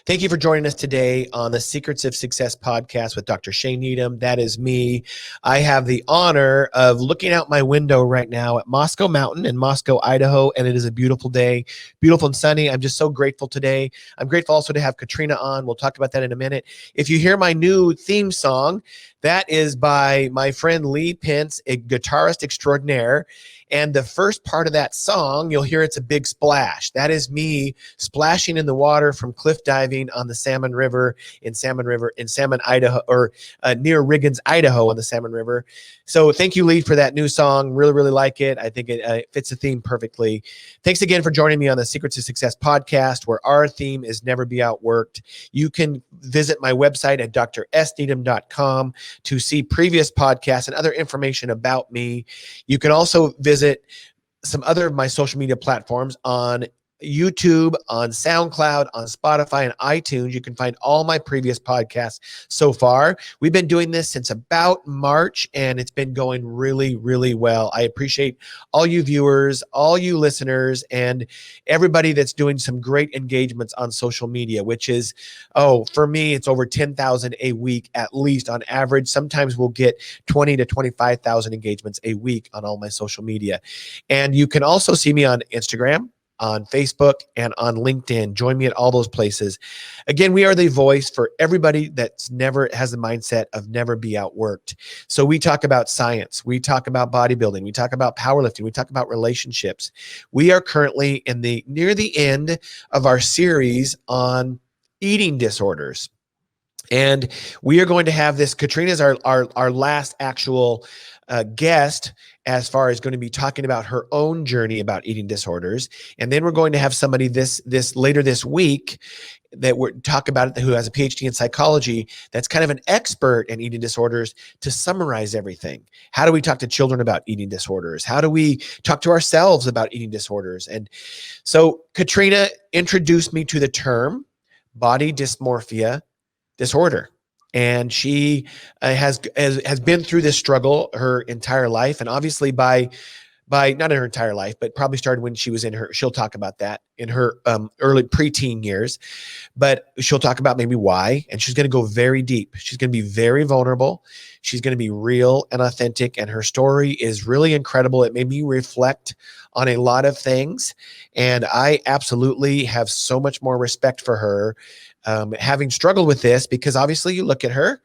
Thank you for joining us today on the Secrets of Success podcast with Dr. Shane Needham. That is me. I have the honor of looking out my window right now at Moscow Mountain in Moscow, Idaho, and it is a beautiful day, beautiful and sunny. I'm just so grateful today. I'm grateful also to have Katrina on. We'll talk about that in a minute. If you hear my new theme song, that is by my friend Lee Pence, a guitarist extraordinaire. And the first part of that song, you'll hear it's a big splash. That is me splashing in the water from cliff diving on the Salmon River, Idaho, or near Riggins, Idaho on the Salmon River. So thank you, Lee, for that new song. Really, really like it. I think it fits the theme perfectly. Thanks again for joining me on the Secrets of Success podcast, where our theme is never be outworked. You can visit my website at drsneedham.com to see previous podcasts and other information about me. You can also visit some other of my social media platforms on YouTube, on SoundCloud, on Spotify, and iTunes. You can find all my previous podcasts so far. We've been doing this since about March, and it's been going really, really well. I appreciate all you viewers, all you listeners, and everybody that's doing some great engagements on social media, which is, for me, it's over 10,000 a week, at least on average. Sometimes we'll get 20 to 25,000 engagements a week on all my social media. And you can also see me on Instagram, on Facebook, and on LinkedIn. Join me at all those places. Again, we are the voice for everybody that's never has the mindset of never be outworked. So we talk about science. We talk about bodybuilding. We talk about powerlifting. We talk about relationships. We are currently near the end of our series on eating disorders. And we are going to have this. Katrina is our last actual guest, as far as going to be talking about her own journey about eating disorders. And then we're going to have somebody this later this week that we're talk about it, who has a PhD in psychology, that's kind of an expert in eating disorders, to summarize everything. How do we talk to children about eating disorders? How do we talk to ourselves about eating disorders? And so Katrina introduced me to the term body dysmorphia disorder. And she has been through this struggle her entire life. And obviously by not in her entire life, but probably started when she was she'll talk about that in her early preteen years, but she'll talk about maybe why. And she's going to go very deep. She's going to be very vulnerable. She's going to be real and authentic. And her story is really incredible. It made me reflect on a lot of things. And I absolutely have so much more respect for her, having struggled with this, because obviously you look at her,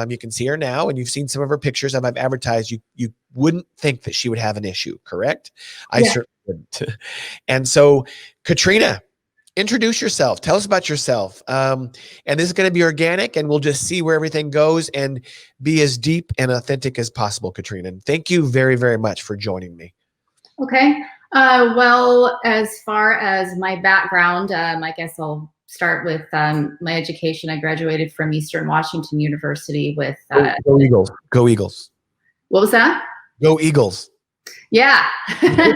you can see her now, and you've seen some of her pictures I've advertised. You wouldn't think that she would have an issue, correct? I certainly wouldn't. And so, Katrina, introduce yourself. Tell us about yourself. And this is going to be organic, and we'll just see where everything goes and be as deep and authentic as possible, Katrina. And thank you very, very much for joining me. Okay. Well, as far as my background, I guess I'll start with my education. I graduated from Eastern Washington University with Go Eagles. Go Eagles. What was that? Go Eagles. Yeah. I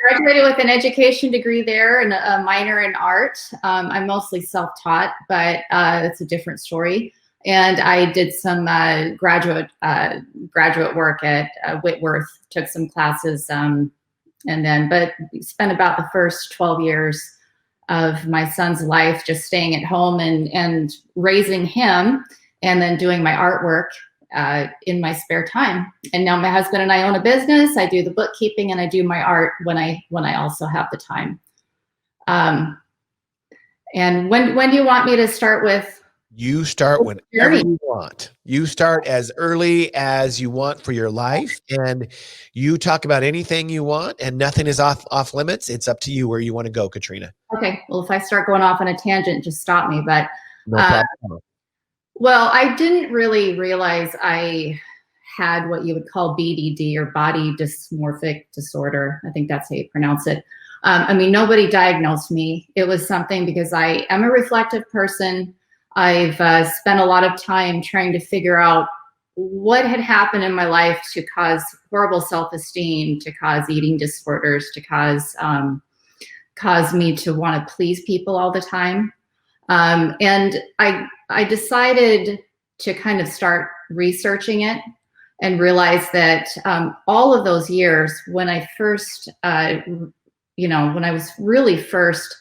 graduated with an education degree there and a minor in art. I'm mostly self-taught, but it's a different story. And I did some graduate work at Whitworth, took some classes, but spent about the first 12 years of my son's life just staying at home and raising him, and then doing my artwork in my spare time. And now my husband and I own a business. I do the bookkeeping and I do my art when I also have the time. And when do you want me to start with? You start whenever you want. You start as early as you want for your life, and you talk about anything you want, and nothing is off limits. It's up to you where you want to go, Katrina. Okay. Well, if I start going off on a tangent, just stop me. But no problem. Well, I didn't really realize I had what you would call BDD, or body dysmorphic disorder. I think that's how you pronounce it. Nobody diagnosed me. It was something because I am a reflective person. I've spent a lot of time trying to figure out what had happened in my life to cause horrible self-esteem, to cause eating disorders, to cause me to want to please people all the time. And I decided to kind of start researching it and realize that all of those years when I first, when I was really first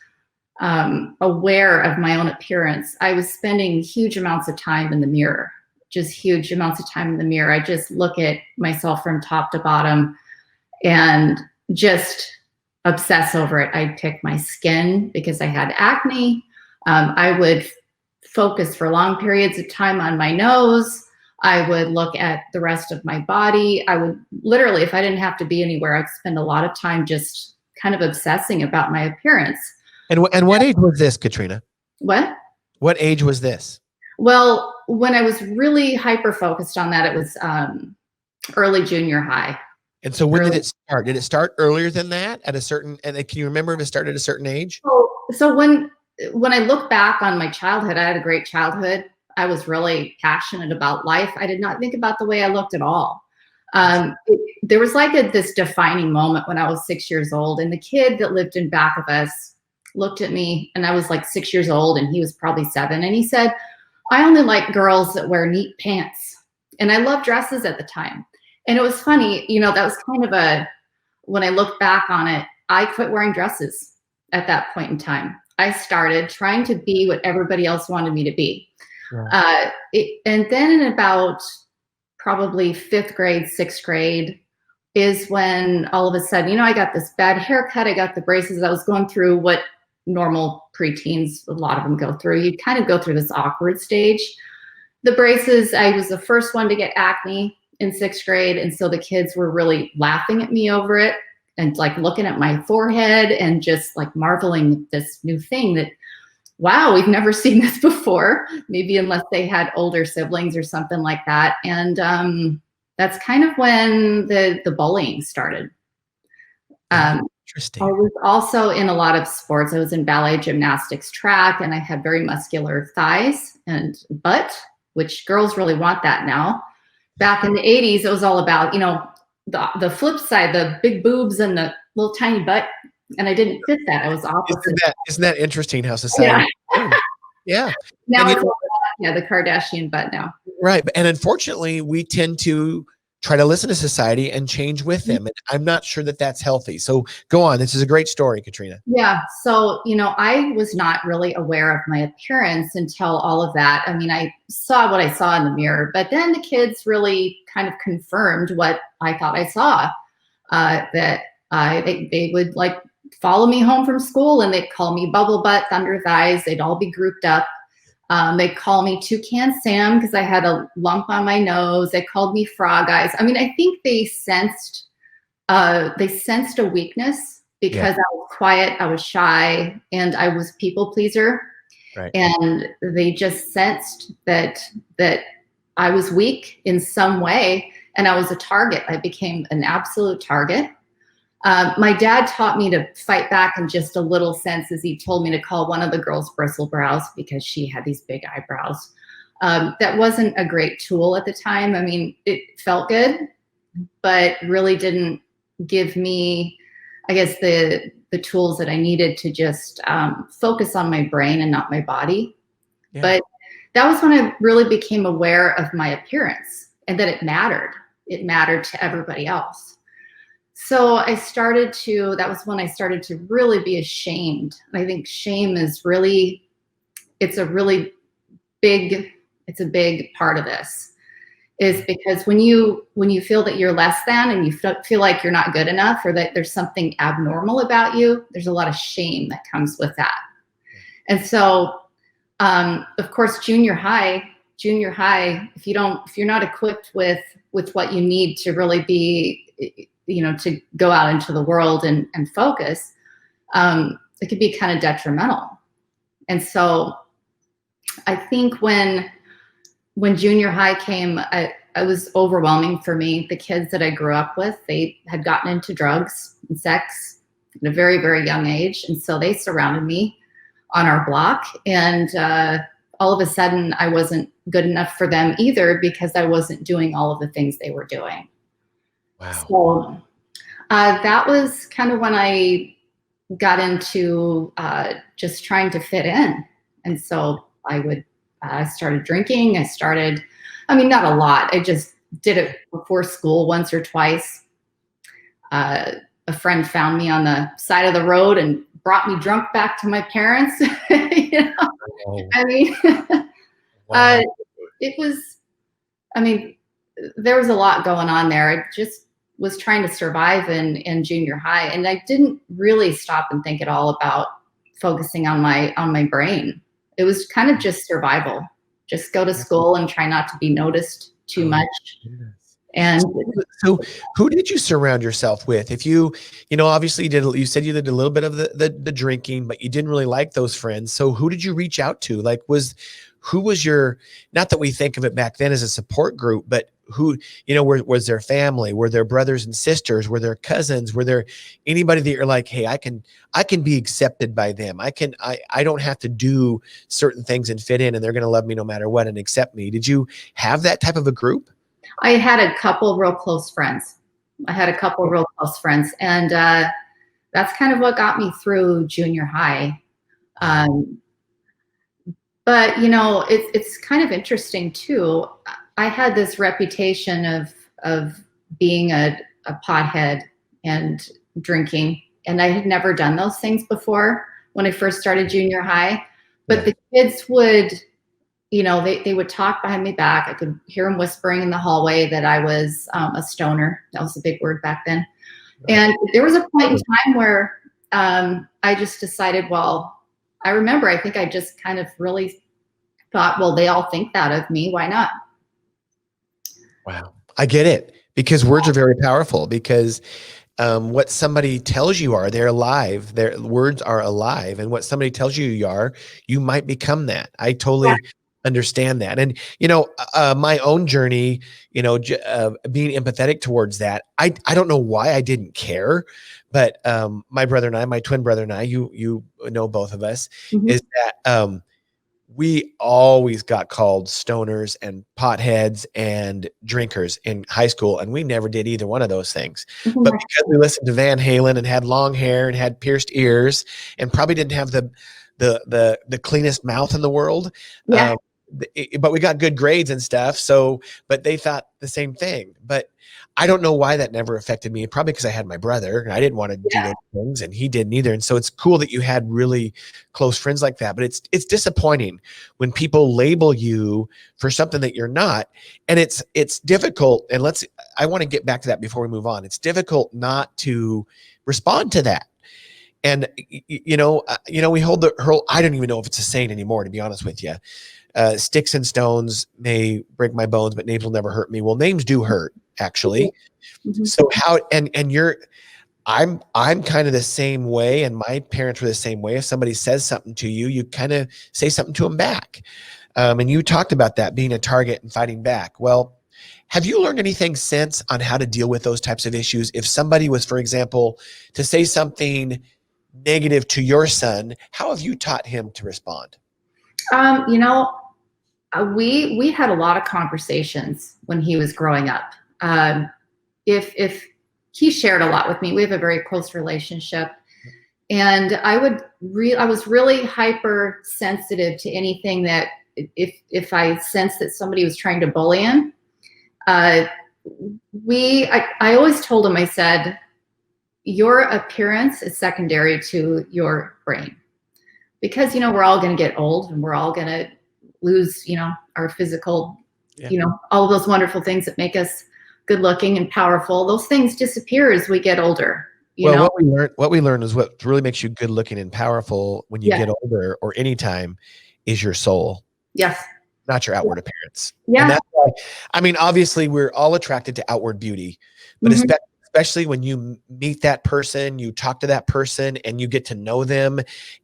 aware of my own appearance, I was spending huge amounts of time in the mirror, just huge amounts of time in the mirror. I just look at myself from top to bottom and just obsess over it. I'd pick my skin because I had acne. I would focus for long periods of time on my nose. I would look at the rest of my body. I would literally, if I didn't have to be anywhere, I'd spend a lot of time just kind of obsessing about my appearance. And what age was this, Katrina? What? What age was this? Well, when I was really hyper-focused on that, it was early junior high. And so when did it start? Did it start earlier than that at a certain, and can you remember if it started at a certain age? So when I look back on my childhood, I had a great childhood. I was really passionate about life. I did not think about the way I looked at all. There was like this defining moment when I was 6 years old, and the kid that lived in back of us looked at me, and I was like 6 years old and he was probably 7. And he said, I only like girls that wear neat pants. And I loved dresses at the time. And it was funny, that was kind of when I look back on it, I quit wearing dresses at that point in time. I started trying to be what everybody else wanted me to be. Right. And then in about probably 5th grade, 6th grade is when all of a sudden, I got this bad haircut. I got the braces. I was going through what normal preteens, a lot of them go through. You kind of go through this awkward stage. The braces, I was the first one to get acne in 6th grade. And so the kids were really laughing at me over it and like looking at my forehead and just like marveling at this new thing that, wow, we've never seen this before, maybe unless they had older siblings or something like that. And that's kind of when the bullying started. Interesting. I was also in a lot of sports. I was in ballet, gymnastics, track, and I had very muscular thighs and butt, which girls really want that now. Back in the 80s, it was all about, the flip side, the big boobs and the little tiny butt. And I didn't fit that. I was opposite. Isn't that interesting how society? Yeah. Now it's the Kardashian butt now. Right. And unfortunately, we tend to try to listen to society and change with them. And I'm not sure that that's healthy. So go on. This is a great story, Katrina. Yeah. So, I was not really aware of my appearance until all of that. I mean, I saw what I saw in the mirror, but then the kids really kind of confirmed what I thought I saw, that they would like follow me home from school and they'd call me bubble butt, thunder thighs. They'd all be grouped up. They'd call me Toucan Sam because I had a lump on my nose. They called me frog eyes. I mean, I think they sensed a weakness because I was quiet, I was shy, and I was people pleaser. Right. And they just sensed that I was weak in some way and I was a target. I became an absolute target. My dad taught me to fight back in just a little sense as he told me to call one of the girls bristle brows because she had these big eyebrows. That wasn't a great tool at the time. I mean, it felt good, but really didn't give me, I guess, the tools that I needed to just focus on my brain and not my body. Yeah. But that was when I really became aware of my appearance and that it mattered. It mattered to everybody else. So that was when I started to really be ashamed. I think shame is it's a big part of this, is because when you feel that you're less than and you feel like you're not good enough or that there's something abnormal about you, there's a lot of shame that comes with that. And so, of course, junior high, if you're not equipped with what you need to really be, to go out into the world and focus, it could be kind of detrimental. And so I think when junior high came, it was overwhelming for me. The kids that I grew up with, they had gotten into drugs and sex at a very, very young age. And so they surrounded me on our block. And all of a sudden, I wasn't good enough for them either because I wasn't doing all of the things they were doing. Wow. So that was kind of when I got into just trying to fit in. And so I started drinking. Not a lot. I just did it before school once or twice. A friend found me on the side of the road and brought me drunk back to my parents. You know? Oh, I mean, wow. it was, I mean, there was a lot going on there. I just was trying to survive in junior high, and I didn't really stop and think at all about focusing on my brain. It was kind of just survival. Just go to school and try not to be noticed too Oh, much. goodness. And So who did you surround yourself with? If you know, obviously you said you did a little bit of the drinking, but you didn't really like those friends. So who did you reach out to? Like, who was your, not that we think of it back then as a support group, but who, you know, was their family? Were there brothers and sisters? Were there cousins? Were there anybody that you're like, hey, I can be accepted by them. I don't have to do certain things and fit in, and they're going to love me no matter what and accept me. Did you have that type of a group? I had a couple real close friends. And that's kind of what got me through junior high. But you know, it's kind of interesting too. I had this reputation of being a pothead and drinking, and I had never done those things before when I first started junior high. But the kids would, you know, they would talk behind my back. I could hear them whispering in the hallway that I was a stoner. That was a big word back then. And there was a point in time where I just decided, well, I remember, I think I just kind of really thought, well, they all think that of me. Why not? Wow. I get it, because words are very powerful, because what somebody tells you are, they're alive. Their words are alive. And what somebody tells you are, you might become that. I totally understand that. And, you know, my own journey, you know, being empathetic towards that, I don't know why I didn't care, but my brother and I, my twin brother and I, you know, both of us, is that we always got called stoners and potheads and drinkers in high school, and we never did either one of those things. But because we listened to Van Halen and had long hair and had pierced ears and probably didn't have the cleanest mouth in the world, but we got good grades and stuff. So, but they thought the same thing. But I don't know why that never affected me. Probably because I had my brother and I didn't want to do those things, and he didn't either. And so it's cool that you had really close friends like that. But it's disappointing when people label you for something that you're not. And it's difficult. And I want to get back to that before we move on. It's difficult not to respond to that. And we hold I don't even know if it's a saying anymore, to be honest with you. Sticks and stones may break my bones, but names will never hurt me. Well, names do hurt, actually. So how, and I'm kind of the same way, and my parents were the same way. If somebody says something to you, you kind of say something to them back. And you talked about that, being a target and fighting back. Well, have you learned anything since on how to deal with those types of issues? If somebody was, for example, to say something negative to your son, how have you taught him to respond? You know, we had a lot of conversations when he was growing up. If he shared a lot with me, we have a very close relationship, and I was really hypersensitive to anything that if I sensed that somebody was trying to bully him. I always told him, I said, your appearance is secondary to your brain, because, you know, we're all going to get old and we're all going to lose, you know, our physical, you know, all of those wonderful things that make us good looking and powerful. Those things disappear as we get older. You know? What we learned is what really makes you good looking and powerful when you get older, or anytime, is your soul. Yes. Not your outward appearance. Yeah. And that's why, I mean, obviously we're all attracted to outward beauty, but especially when you meet that person, you talk to that person and you get to know them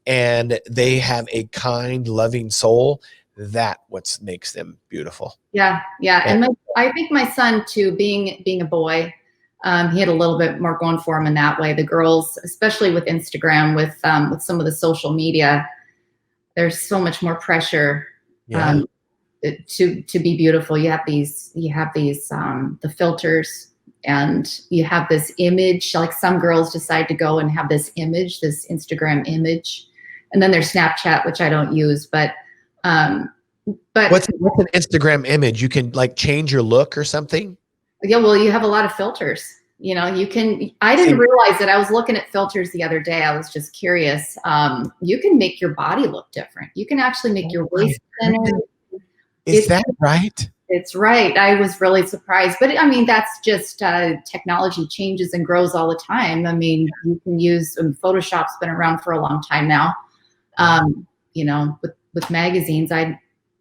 and they have a kind, loving soul, that what makes them beautiful. Yeah. Yeah. And I think my son too, being a boy, he had a little bit more going for him in that way. The girls, especially with Instagram, with some of the social media, there's so much more pressure to be beautiful. You have these the filters, and you have this image. Like, some girls decide to go and have this image, this Instagram image, and then there's Snapchat, which I don't use, but what's an Instagram image? You can like change your look or something? Yeah, well, you have a lot of filters. You know, I didn't realize that. I was looking at filters the other day. I was just curious. You can make your body look different. You can actually make your waist thinner. Is that right? It's right. I was really surprised. But I mean, that's just technology changes and grows all the time. I mean, you can use Photoshop's been around for a long time now. You know, with magazines,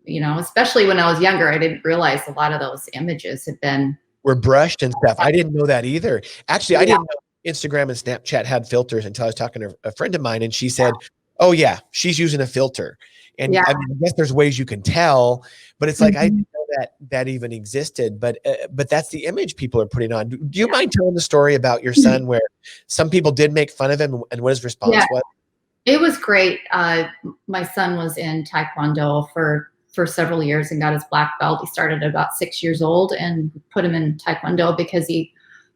you know, especially when I was younger, I didn't realize a lot of those images were brushed and stuff. I didn't know that either. Actually, I didn't know Instagram and Snapchat had filters until I was talking to a friend of mine, and she said, "Oh yeah, she's using a filter." And I mean, I guess there's ways you can tell, but it's like I didn't know that even existed. But that's the image people are putting on. Do you mind telling the story about your son, where some people did make fun of him, and what his response was? It was great. My son was in Taekwondo for several years and got his black belt. He started at about 6 years old, and put him in Taekwondo because he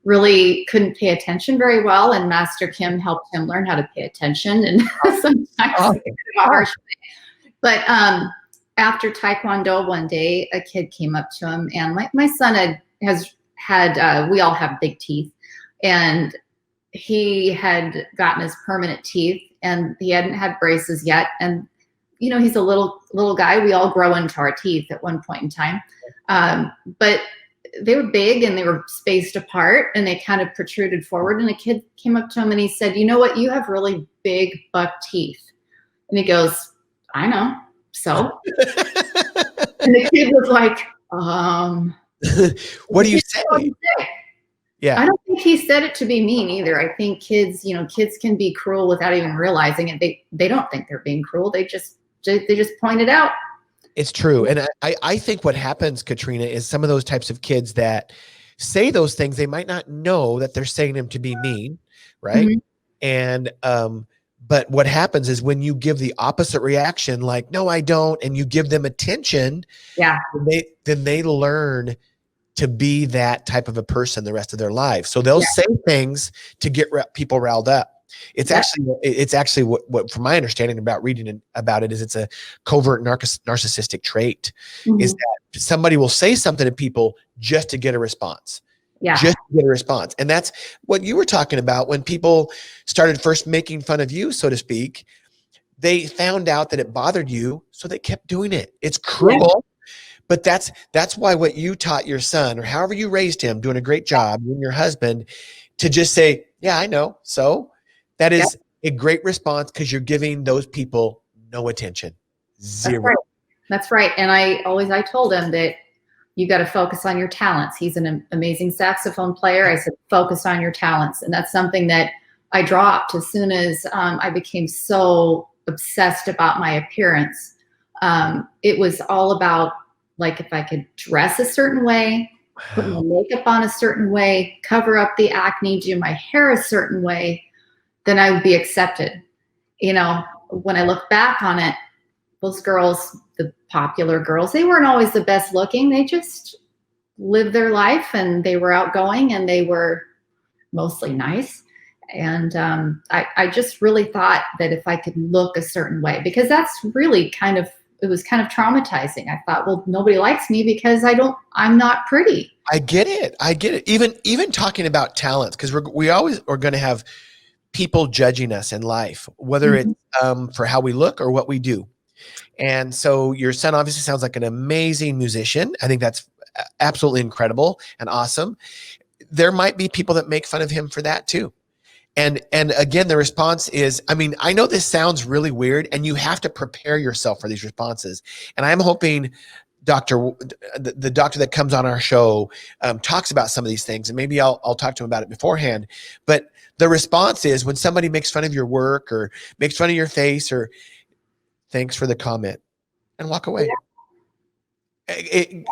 really couldn't pay attention very well. And Master Kim helped him learn how to pay attention. And sometimes harsh. But after Taekwondo, one day a kid came up to him, and my son we all have big teeth, and he had gotten his permanent teeth, and he hadn't had braces yet. And you know, he's a little guy. We all grow into our teeth at one point in time. But they were big and they were spaced apart, and they kind of protruded forward. And a kid came up to him and he said, "You know what? You have really big buck teeth." And he goes, "I know. So?" And the kid was like, what do you say? Yeah. I don't think he said it to be mean either. I think kids can be cruel without even realizing it. They don't think they're being cruel. They just point it out. It's true. And I think what happens, Katrina, is some of those types of kids that say those things, they might not know that they're saying them to be mean. Right. And, but what happens is when you give the opposite reaction, like, "No, I don't," and you give them attention, then they learn to be that type of a person the rest of their lives. So they'll say things to get people riled up. It's actually what, from my understanding about reading about it, is it's a covert narcissistic trait, is that somebody will say something to people just to get a response. Just to get a response. And that's what you were talking about when people started first making fun of you, so to speak. They found out that it bothered you, so they kept doing it. It's cruel. But that's why what you taught your son, or however you raised him, doing a great job, you and your husband, to just say, "Yeah, I know." So that is a great response, because you're giving those people no attention. Zero. That's right. And I told him that you got to focus on your talents. He's an amazing saxophone player. I said, focus on your talents. And that's something that I dropped as soon as I became so obsessed about my appearance. It was all about, like, if I could dress a certain way, put my makeup on a certain way, cover up the acne, do my hair a certain way, then I would be accepted. You know, when I look back on it, those girls, the popular girls, they weren't always the best looking. They just lived their life, and they were outgoing, and they were mostly nice. And I just really thought that if I could look a certain way, because that's really it was kind of traumatizing. I thought, well, nobody likes me because I'm not pretty. I get it. Even talking about talents, because we always are going to have people judging us in life, whether it's for how we look or what we do. And so your son obviously sounds like an amazing musician. I think that's absolutely incredible and awesome. There might be people that make fun of him for that too. And again, the response is, I mean, I know this sounds really weird, and you have to prepare yourself for these responses. And I'm hoping the doctor that comes on our show talks about some of these things, and maybe I'll talk to him about it beforehand. But the response is, when somebody makes fun of your work or makes fun of your face, or "Thanks for the comment," and walk away.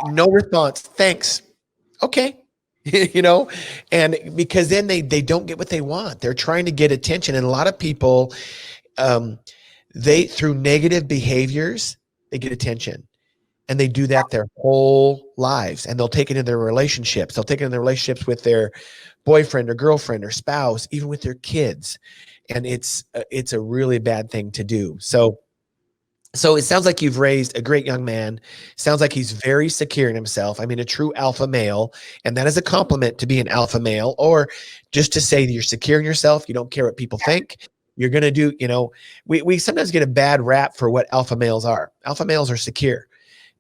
No response. "Thanks." Okay. You know, and because then they don't get what they want. They're trying to get attention. And a lot of people, through negative behaviors, they get attention, and they do that their whole lives. And they'll take it in their relationships. They'll take it in their relationships with their boyfriend or girlfriend or spouse, even with their kids. And it's a really bad thing to do. So So it sounds like you've raised a great young man. Sounds like he's very secure in himself. I mean, a true alpha male. And that is a compliment to be an alpha male, or just to say that you're secure in yourself. You don't care what people think. You're going to do, we sometimes get a bad rap for what alpha males are. Alpha males are secure.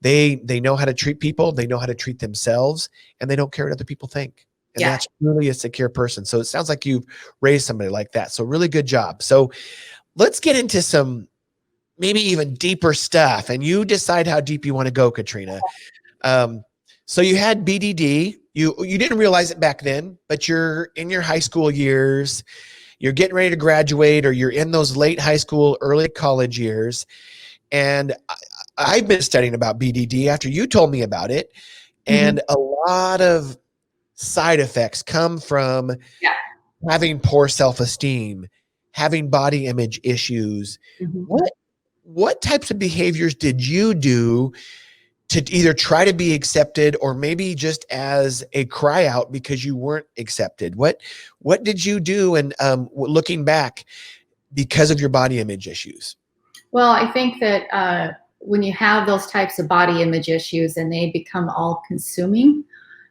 They know how to treat people. They know how to treat themselves, and they don't care what other people think. And Yeah. that's really a secure person. So it sounds like you've raised somebody like that. So really good job. So let's get into some maybe even deeper stuff, and you decide how deep you want to go, Katrina. So you had BDD. You didn't realize it back then, but you're in your high school years. You're getting ready to graduate, or you're in those late high school, early college years. And I've been studying about BDD after you told me about it. And a lot of side effects come from having poor self-esteem, having body image issues. What types of behaviors did you do to either try to be accepted, or maybe just as a cry out because you weren't accepted? What did you do? And looking back, because of your body image issues? Well, I think that when you have those types of body image issues and they become all consuming,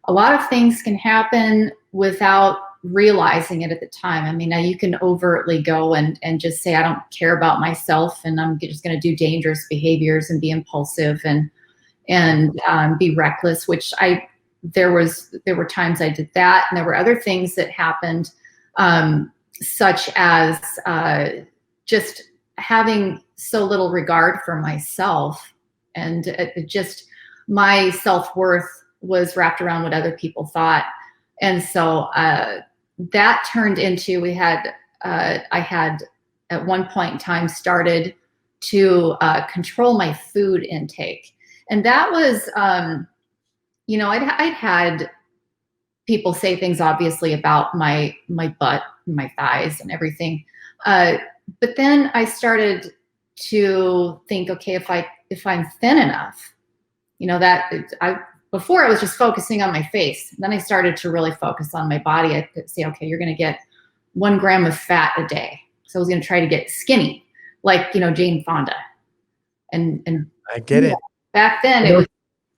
a lot of things can happen without realizing it at the time. I mean, now you can overtly go and just say, I don't care about myself, and I'm just going to do dangerous behaviors and be impulsive and be reckless, which there were times I did that. And there were other things that happened, such as just having so little regard for myself, and just my self-worth was wrapped around what other people thought. And so that turned into, I had at one point in time started to control my food intake. And that was, I'd had people say things obviously about my butt, my thighs and everything. But then I started to think, okay, if I'm thin enough, before I was just focusing on my face. Then I started to really focus on my body. I could say, okay, you're going to get 1 gram of fat a day. So I was going to try to get skinny, like, Jane Fonda. And I get it. Back then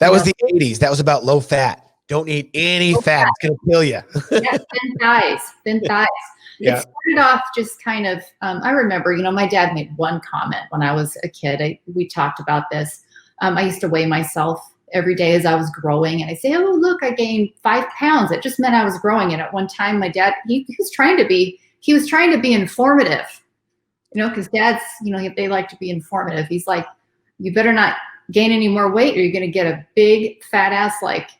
that was the 80s. That was about low fat. Don't eat any fat. It's going to kill you. Yeah, thin thighs. Yeah. It started off just kind of, I remember, my dad made one comment when I was a kid. We talked about this. I used to weigh myself every day as I was growing, and I say, oh, look, I gained 5 pounds. It just meant I was growing. And at one time, my dad, he was trying to be informative, because dads, they like to be informative. He's like, you better not gain any more weight, or you're going to get a big fat ass like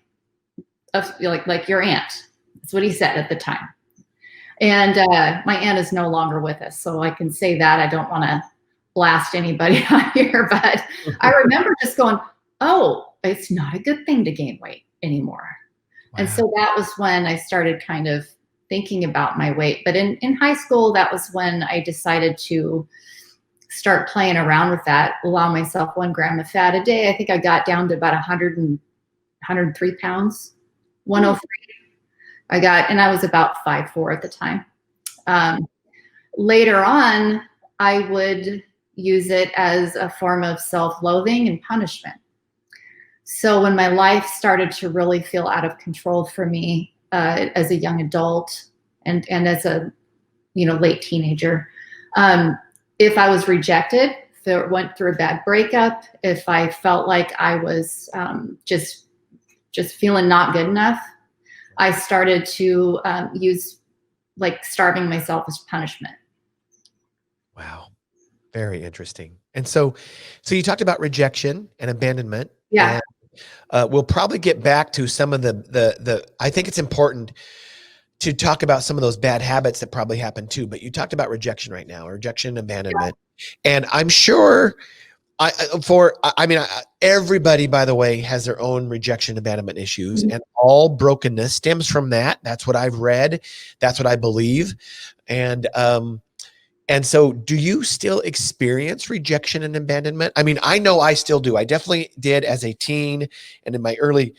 your aunt. That's what he said at the time. And my aunt is no longer with us, so I can say that. I don't want to blast anybody on here, but I remember just going, oh, it's not a good thing to gain weight anymore. Wow. And so that was when I started kind of thinking about my weight. But in high school, that was when I decided to start playing around with that, allow myself 1 gram of fat a day. I think I got down to about 103 pounds, 103. And I was about 5'4" at the time. Later on, I would use it as a form of self-loathing and punishment. So when my life started to really feel out of control for me as a young adult and as a late teenager, if I was rejected, if I went through a bad breakup, if I felt like I was just feeling not good enough, I started to use starving myself as punishment. Wow. Very interesting. And so you talked about rejection and abandonment. Yeah. And we'll probably get back to some of the I think it's important to talk about some of those bad habits that probably happen too, but you talked about rejection right now, rejection, abandonment. Yeah. And I'm sure everybody, by the way, has their own rejection, abandonment issues, and all brokenness stems from that. That's what I've read. That's what I believe. And so do you still experience rejection and abandonment? I mean, I know I still do. I definitely did as a teen and in my early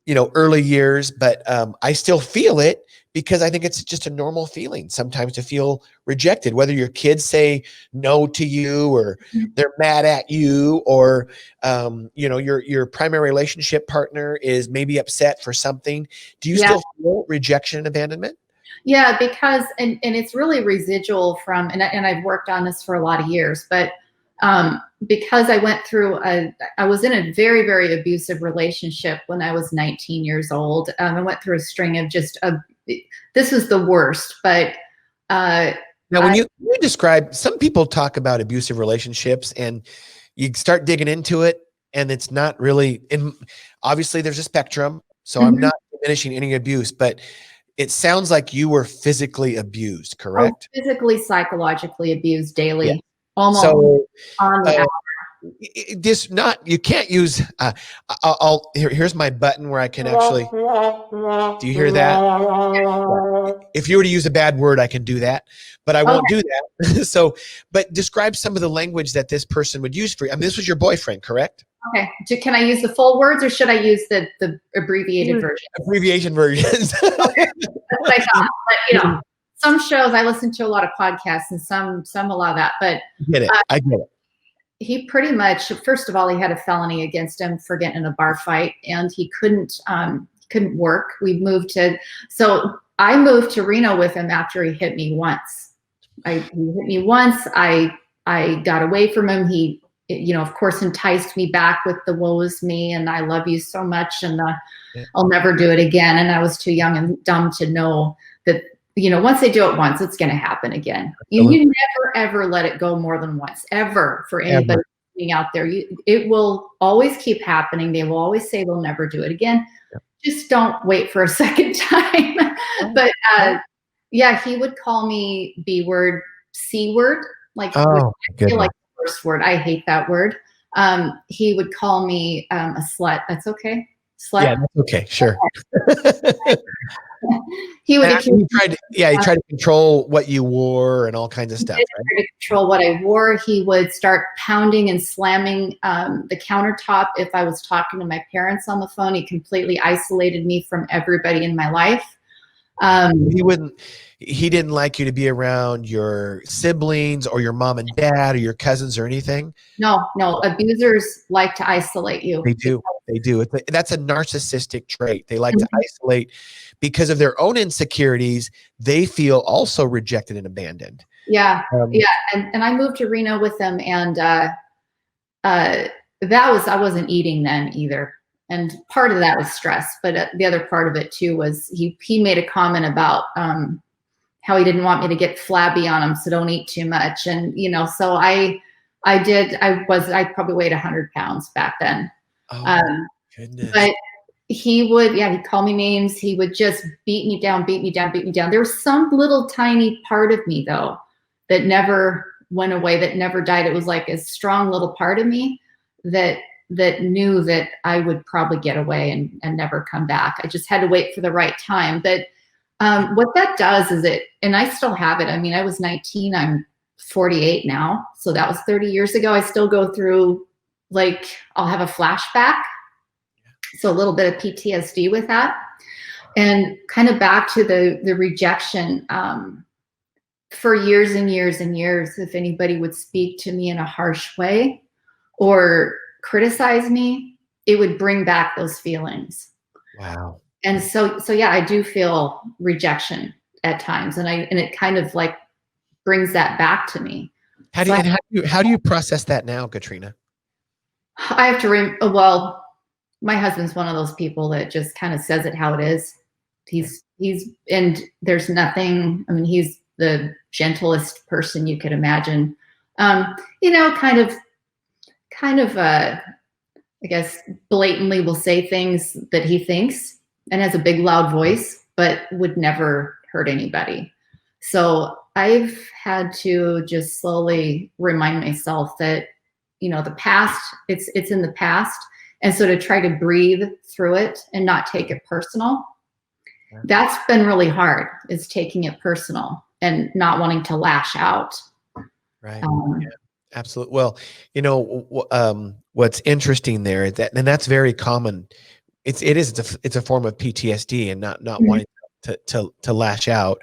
years, but I still feel it. because I think it's just a normal feeling sometimes to feel rejected, whether your kids say no to you or they're mad at you, or your primary relationship partner is maybe upset for something. Do you still feel rejection and abandonment? Yeah, because and it's really residual from, and I've worked on this for a lot of years, but because I was in a very, very abusive relationship when I was 19 years old. I went through a string of this was the worst, but now when you describe, some people talk about abusive relationships and you start digging into it and it's not really, obviously there's a spectrum, so I'm not diminishing any abuse, but it sounds like you were physically abused, correct? Physically, psychologically abused daily. Yeah. Almost so on the hour. You can't use here's my button where I can actually, do you hear that? If you were to use a bad word, I can do that, but I won't do that. So, but describe some of the language that this person would use for you. I mean, this was your boyfriend, correct? Okay. Can I use the full words or should I use the abbreviated version? Abbreviation versions. Okay. That's what I thought. But some shows, I listen to a lot of podcasts and some allow that, but I get it. He pretty much, first of all, he had a felony against him for getting in a bar fight, and he couldn't work. So I moved to Reno with him after he hit me once. He hit me once. I got away from him. He, of course, enticed me back with the woe is me and I love you so much and I'll never do it again. And I was too young and dumb to know that, once they do it once, it's going to happen again. You never, ever let it go more than once, ever, for anybody out there. It will always keep happening. They will always say they'll never do it again. Just don't wait for a second time. But he would call me B word, C word, like I feel like the worst word. I hate that word. He would call me a slut. That's okay. Slut. Yeah, that's okay. Sure. He would he tried to control what you wore and all kinds of stuff. Right? To control what I wore. He would start pounding and slamming the countertop if I was talking to my parents on the phone. He completely isolated me from everybody in my life. He didn't like you to be around your siblings or your mom and dad or your cousins or anything? No. Abusers like to isolate you. They do. That's a narcissistic trait. They like to isolate because of their own insecurities. They feel also rejected and abandoned. Yeah. And I moved to Reno with them, and I wasn't eating then either. And part of that was stress, but the other part of it too was he made a comment about how he didn't want me to get flabby on him, so don't eat too much. And so I probably weighed 100 pounds back then. Oh, goodness. But he'd call me names. He would just beat me down. There was some little tiny part of me though that never went away, that never died. It was like a strong little part of me that knew that I would probably get away and never come back. I just had to wait for the right time. But what that does is and I still have it. I mean, I was 19, I'm 48 now. So that was 30 years ago. I still go through, I'll have a flashback. So a little bit of PTSD with that. And kind of back to the rejection, for years and years and years, if anybody would speak to me in a harsh way or criticize me, it would bring back those feelings. Wow. And so I do feel rejection at times, and it kind of brings that back to me. How do you process that now, Katrina? I have to my husband's one of those people that just kind of says it how it is. He's and there's nothing. I mean, he's the gentlest person you could imagine. Kind of I guess blatantly will say things that he thinks and has a big loud voice, but would never hurt anybody. So I've had to just slowly remind myself that, the past, it's in the past. And so to try to breathe through it and not take it personal, that's been really hard, is taking it personal and not wanting to lash out. Right. Absolutely. Well, what's interesting there is that, and that's very common. It's a form of PTSD and not wanting to lash out.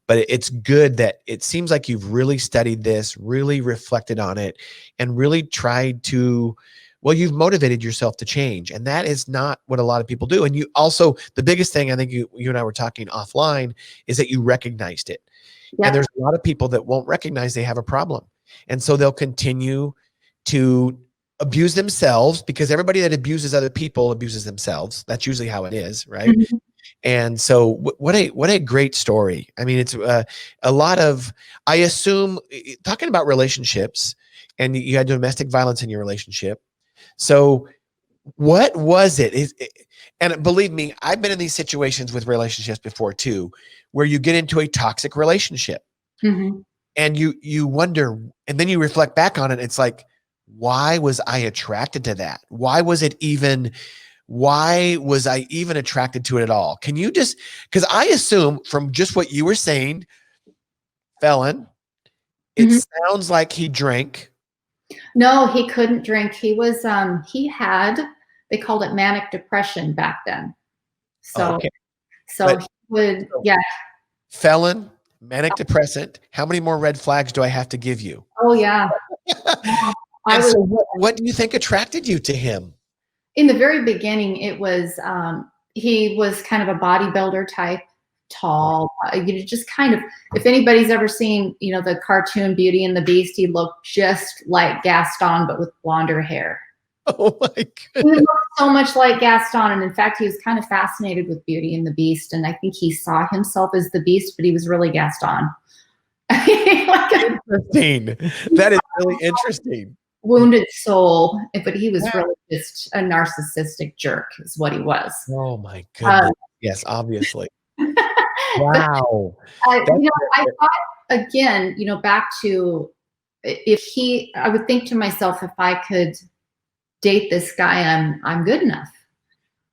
But it's good that it seems like you've really studied this, really reflected on it, and really tried to, well, you've motivated yourself to change. And that is not what a lot of people do. And you also, the biggest thing, I think you and I were talking offline, is that you recognized it. Yeah. And there's a lot of people that won't recognize they have a problem. And so they'll continue to abuse themselves, because everybody that abuses other people abuses themselves. That's usually how it is, right? Mhm. And so what a great story. I mean, it's a lot of, I assume, talking about relationships, and you had domestic violence in your relationship. So what was it? And believe me, I've been in these situations with relationships before too, where you get into a toxic relationship, Mhm. and you wonder, and then you reflect back on it. It's like, why was I attracted to that? Why was I even attracted to it at all? Can you just, because I assume from just what you were saying, felon, it Mhm. sounds like he drank. No, he couldn't drink. He was, he had, they called it manic depression back then. Oh, So, okay. so But he would, so, yeah. felon, manic depressant. How many more red flags do I have to give you? Oh yeah. I And was, so what do you think attracted you to him? in the very beginning, it was, he was kind of a bodybuilder type, tall, just kind of, if anybody's ever seen, the cartoon Beauty and the Beast, he looked just like Gaston, but with blonder hair. Oh my He goodness. looked so much like Gaston. And in fact, he was kind of fascinated with Beauty and the Beast. And I think he saw himself as the Beast, but he was really Gaston. Interesting. That is really interesting. Wounded soul, but he was really just a narcissistic jerk is what he was. Oh my Um, goodness. Yes, obviously. but Wow. I thought again, back to, I would think to myself, if I could date this guy, I'm good enough.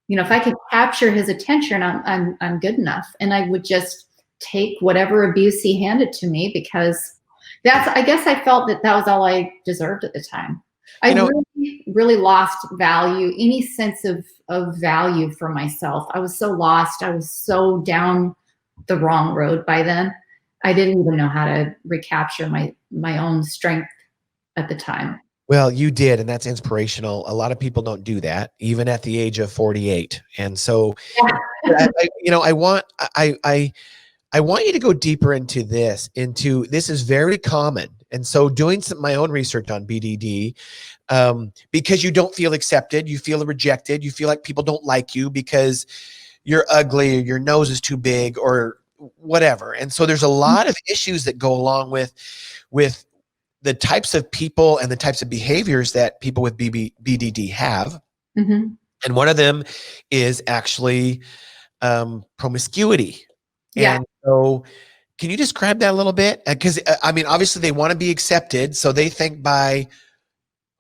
If I could capture his attention, I'm good enough. And I would just take whatever abuse he handed to me, because I guess I felt that was all I deserved at the time. I really, really lost value, any sense of value for myself. I was so lost. I was so down the wrong road by then. I didn't even know how to recapture my own strength at the time. Well, you did, and that's inspirational. A lot of people don't do that, even at the age of 48. And so, I want you to go deeper into this. This is very common. And so, doing my own research on BDD, because you don't feel accepted, you feel rejected, you feel like people don't like you because you're ugly, or your nose is too big, or whatever. And so, there's a lot of issues that go along with the types of people and the types of behaviors that people with BDD have. Mm-hmm. And one of them is actually promiscuity. Yeah. And so can you describe that a little bit? Because I mean, obviously they want to be accepted. So they think by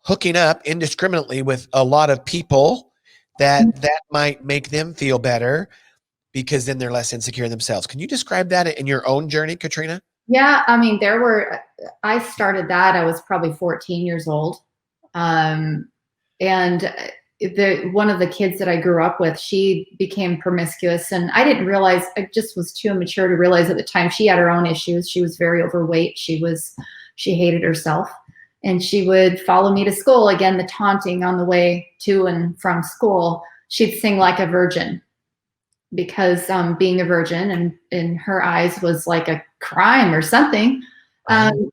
hooking up indiscriminately with a lot of people that might make them feel better, because then they're less insecure in themselves. Can you describe that in your own journey, Katrina? Yeah, I mean, I started that, I was probably 14 years old. And one of the kids that I grew up with, she became promiscuous, and I didn't realize, I just was too immature to realize at the time she had her own issues. She was very overweight. She hated herself, and she would follow me to school. Again, the taunting on the way to and from school. She'd sing like a virgin, because being a virgin and in her eyes was like a crime or something. And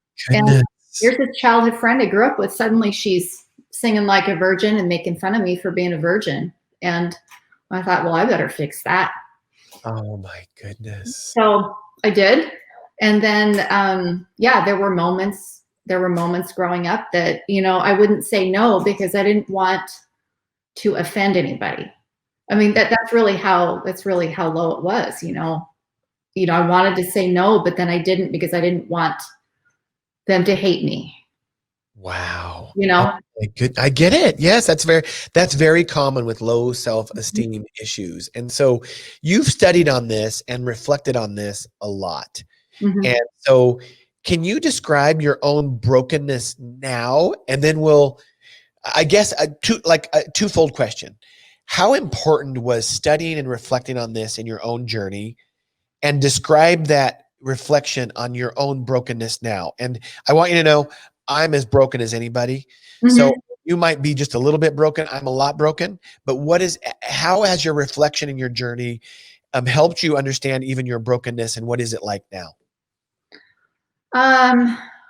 here's a childhood friend I grew up with. Suddenly she's singing like a virgin and making fun of me for being a virgin. And I thought, well, I better fix that. Oh my goodness. So I did. And then, there were moments growing up that, I wouldn't say no, because I didn't want to offend anybody. I mean, that's really how low it was, I wanted to say no, but then I didn't, because I didn't want them to hate me. Wow. Oh my good. I get it. Yes, that's very common with low self-esteem issues. And so you've studied on this and reflected on this a lot. Mm-hmm. And so can you describe your own brokenness now? And then I guess a twofold question. How important was studying and reflecting on this in your own journey? and describe that reflection on your own brokenness now. And I want you to know I'm as broken as anybody. So you might be just a little bit broken. I'm a lot broken. But how has your reflection in your journey helped you understand even your brokenness, and what is it like now?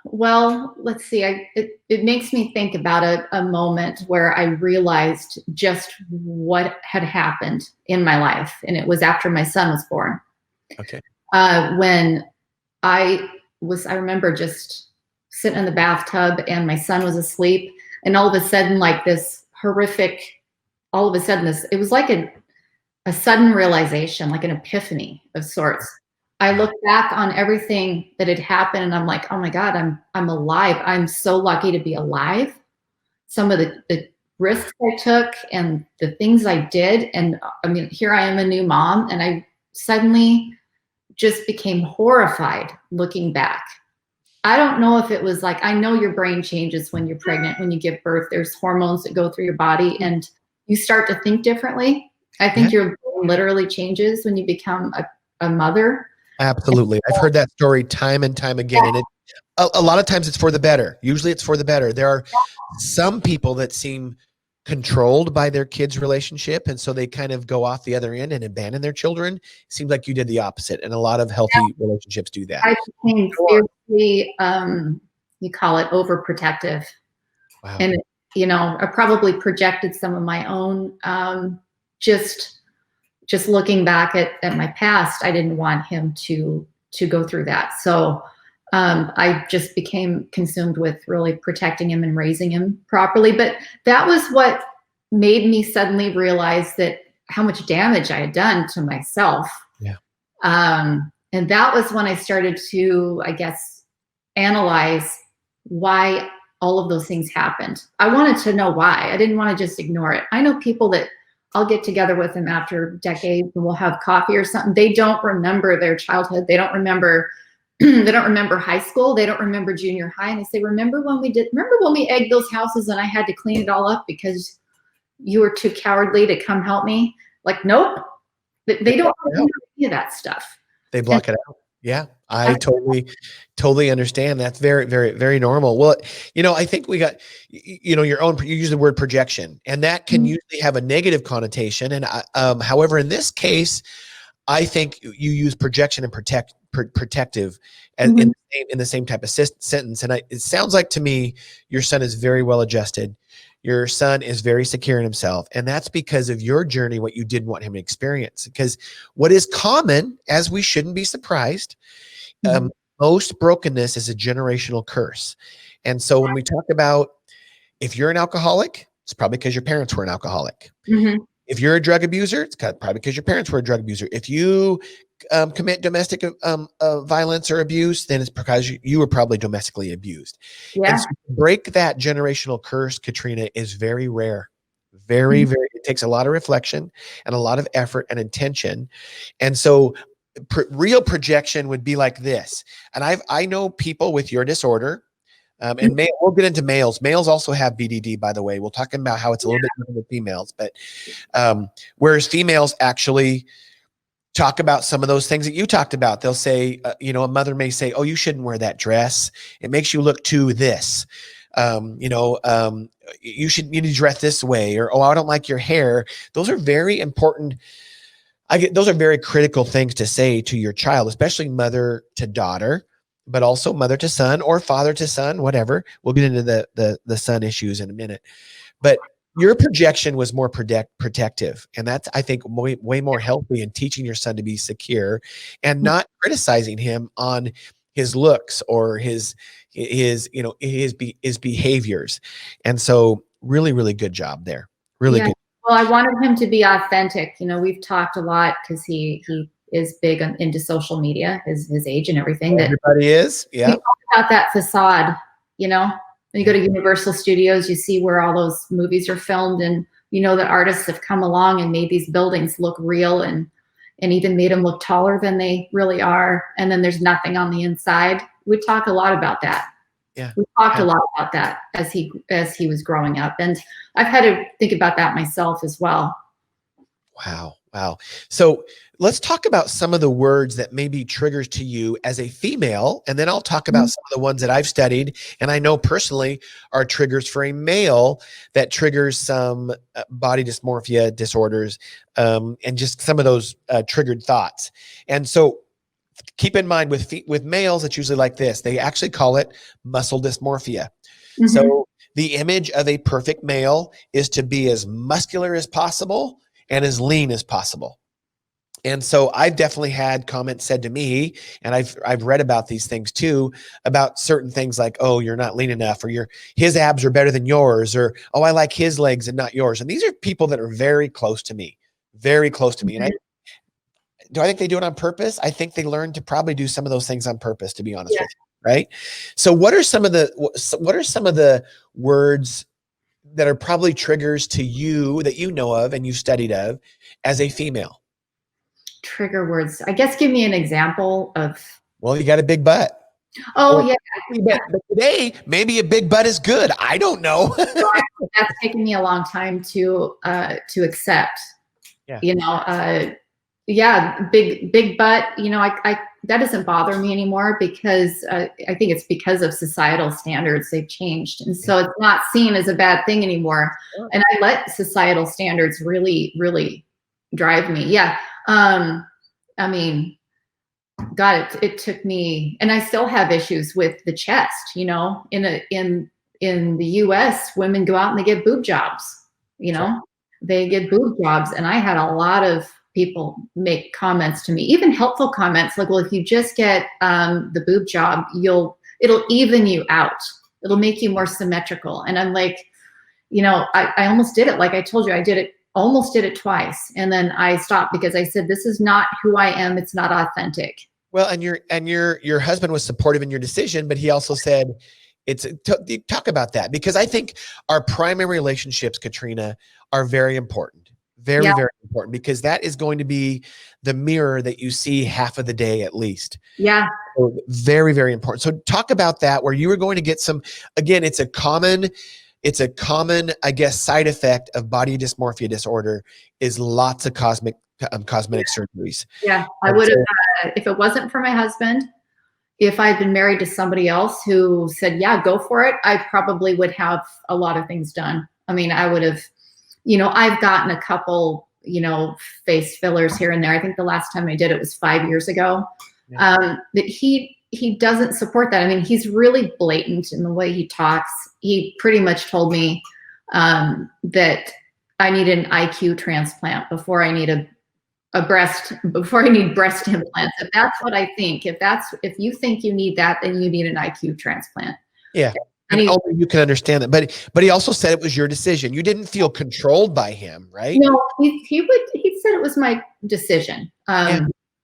Well, let's see. It makes me think about a moment where I realized just what had happened in my life, and it was after my son was born. Okay. When I remember just sitting in the bathtub and my son was asleep, and all of a sudden, like this horrific, all of a sudden it was like a sudden realization, like an epiphany of sorts. I look back on everything that had happened and I'm like, oh my God, I'm alive. I'm so lucky to be alive. Some of the risks I took and the things I did. And I mean, here I am, a new mom, and I suddenly just became horrified looking back. I don't know if it was like, I know your brain changes when you're pregnant, when you give birth, there's hormones that go through your body and you start to think differently. I think your brain literally changes when you become a mother. Absolutely. I've heard that story time and time again. And a lot of times it's for the better. Usually it's for the better. There are some people that seem controlled by their kids' relationship, and so they kind of go off the other end and abandon their children. It seems like you did the opposite, and a lot of healthy relationships do that. I became fiercely, you call it overprotective. Wow. And, you know, I probably projected some of my own, just looking back at my past, I didn't want him to go through that. So I just became consumed with really protecting him and raising him properly. But that was what made me suddenly realize that how much damage I had done to myself. Yeah. And that was when I started to, I guess, analyze why all of those things happened. I wanted to know why. I didn't want to just ignore it. I know people that I'll get together with them after decades and we'll have coffee or something. They don't remember their childhood. They don't remember they don't remember high school. They don't remember junior high. And they say, remember when we egged those houses and I had to clean it all up because you were too cowardly to come help me? Like, nope. They don't remember any of that stuff. They block it out. Yeah, I totally understand. That's very, very, very normal. Well, you know, I think we got, you know, you use the word projection, and that can usually have a negative connotation. And however, in this case, I think you use projection and protective as in the same type of sentence. And it sounds like to me, your son is very well adjusted. Your son is very secure in himself. And that's because of your journey, what you didn't want him to experience. Because what is common, as we shouldn't be surprised, most brokenness is a generational curse. And so when we talk about, if you're an alcoholic, it's probably because your parents were an alcoholic. If you're a drug abuser, it's probably because your parents were a drug abuser. If you commit domestic violence or abuse, then it's because you were probably domestically abused. Yeah. And so to break that generational curse, Katrina, is very rare. Very, very, it takes a lot of reflection and a lot of effort and intention. And so real projection would be like this. And I know people with your disorder, and we'll get into males. Males also have BDD, by the way. We'll talk about how it's a little bit different with females, but whereas females actually talk about some of those things that you talked about. They'll say, you know, a mother may say, "Oh, you shouldn't wear that dress. It makes you look too this. You need to dress this way," or, "Oh, I don't like your hair." Those are very important. Those are very critical things to say to your child, especially mother to daughter, but also mother to son or father to son, whatever. We'll get into the son issues in a minute. But your projection was more protective. And that's, I think, way more healthy in teaching your son to be secure and not criticizing him on his looks or his behaviors. And so really, really good job there. Really good. Well, I wanted him to be authentic. You know, we've talked a lot because he is big into social media, his age and everything. Everybody is. Yeah. We talk about that facade, you know, when you go to Universal Studios, you see where all those movies are filmed, and you know that artists have come along and made these buildings look real and even made them look taller than they really are. And then there's nothing on the inside. We talk a lot about that. Yeah. We talked a lot about that as he was growing up. And I've had to think about that myself as well. Wow. So let's talk about some of the words that may be triggers to you as a female, and then I'll talk about some of the ones that I've studied and I know personally are triggers for a male that triggers some body dysmorphia disorders, and just some of those triggered thoughts. And so keep in mind with males, it's usually like this. They actually call it muscle dysmorphia. Mhm. So the image of a perfect male is to be as muscular as possible and as lean as possible. And so I've definitely had comments said to me, and I've read about these things too, about certain things like, oh, you're not lean enough, or his abs are better than yours, or oh, I like his legs and not yours. And these are people that are very close to me, very close to me. And I think they do it on purpose? I think they learn to probably do some of those things on purpose, to be honest with you, right? So what are some of the words that are probably triggers to you that you know of and you've studied of as a female? Trigger words. I guess give me an example of. Well, you got a big butt. Oh, yeah. But today, maybe a big butt is good. I don't know. That's taken me a long time to accept. Yeah. You know, big butt. You know, I that doesn't bother me anymore because I think it's because of societal standards. They've changed, and so it's not seen as a bad thing anymore. And I let societal standards really, really drive me. Yeah. I mean, God, it took me, and I still have issues with the chest. You know, in the U.S., women go out and they get boob jobs. You know, they get boob jobs, and I had a lot of people make comments to me, even helpful comments like, "Well, if you just get the boob job, it'll even you out. It'll make you more symmetrical." And I'm like, you know, I almost did it. Like I told you, almost did it twice, and then I stopped because I said, "This is not who I am. It's not authentic." Well, and your husband was supportive in your decision, but he also said, talk about that, because I think our primary relationships, Katrina, are very important. Very, very important, because that is going to be the mirror that you see half of the day at least. Yeah. So very, very important. So talk about that, where you were going to get some, again, it's a common, I guess, side effect of body dysmorphia disorder is lots of cosmetic surgeries. Yeah. I would have, if it wasn't for my husband, if I'd been married to somebody else who said, yeah, go for it, I probably would have a lot of things done. I mean, I would have, you know, I've gotten a couple, you know, face fillers here and there. I think the last time I did it was 5 years ago. But he doesn't support that. I mean, he's really blatant in the way he talks. He pretty much told me that I need an IQ transplant before I need before I need breast implants. If that's what I think, if you think you need that, then you need an IQ transplant. Yeah. And only you can understand that. But he also said it was your decision. You didn't feel controlled by him, right? No, he said it was my decision.